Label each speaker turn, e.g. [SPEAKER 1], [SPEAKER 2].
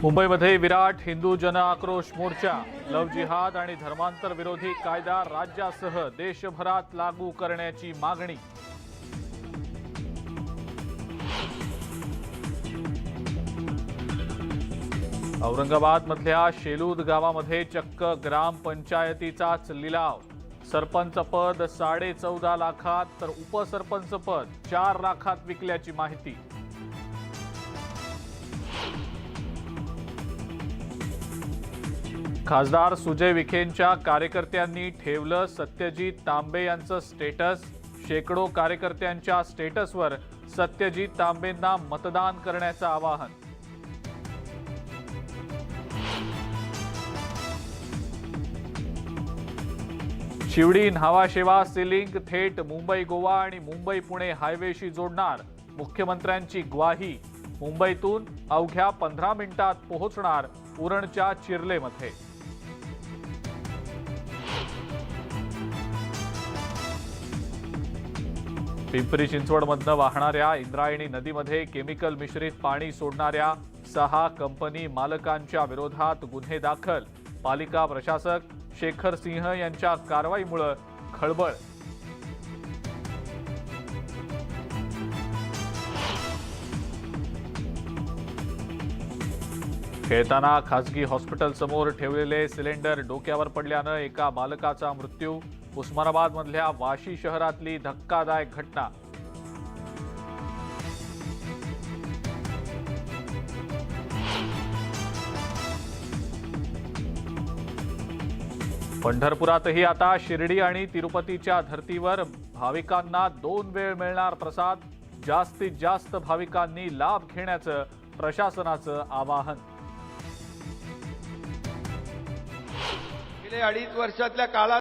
[SPEAKER 1] मुंबईमध्ये विराट हिंदू जन आक्रोश मोर्चा, लव जिहाद आणि धर्मांतर विरोधी कायदा राज्यासह देशभरात लागू करण्याची मागणी. औरंगाबादमधल्या शेलूद गावामध्ये चक्क ग्रामपंचायतीचाच लिलाव. सरपंच पद 14.5 लाखात तर उपसरपंच पद 4 लाखात विकल्याची माहिती. खासदार सुजय विखेंच्या कार्यकर्त्यांनी ठेवलं सत्यजित तांबे यांचं स्टेटस. शेकडो कार्यकर्त्यांच्या स्टेटसवर सत्यजित तांबेंना मतदान करण्याचं आवाहन. शिवडी न्हावाशेवा सीलिंग थेट मुंबई गोवा आणि मुंबई पुणे हायवेशी जोडणार. मुख्यमंत्र्यांची ग्वाही. मुंबईतून अवघ्या 15 मिनिटात पोहोचणार उरणच्या चिर्लेमध्ये. पिंपरी चिंचवडमधनं वाहणाऱ्या इंद्रायणी नदीमध्ये केमिकल मिश्रित पाणी सोडणाऱ्या 6 कंपनी मालकांच्या विरोधात गुन्हे दाखल. पालिका प्रशासक शेखर सिंह यांच्या कारवाईमुळे खळबळ. खेळताना खासगी हॉस्पिटल समोर ठेवलेले सिलेंडर डोक्यावर पडल्यानं एका बालकाचा मृत्यू. उस्मानाबादमधल्या वाशी शहरातली धक्कादायक घटना. पंढरपुरातही आता शिर्डी आणि तिरुपतीच्या धर्तीवर भाविकांना 2 वेळ मिळणार प्रसाद. जास्तीत जास्त भाविकांनी लाभ घेण्याचं प्रशासनाचं आवाहन.
[SPEAKER 2] गेल्या 2.5 वर्षातल्या काळात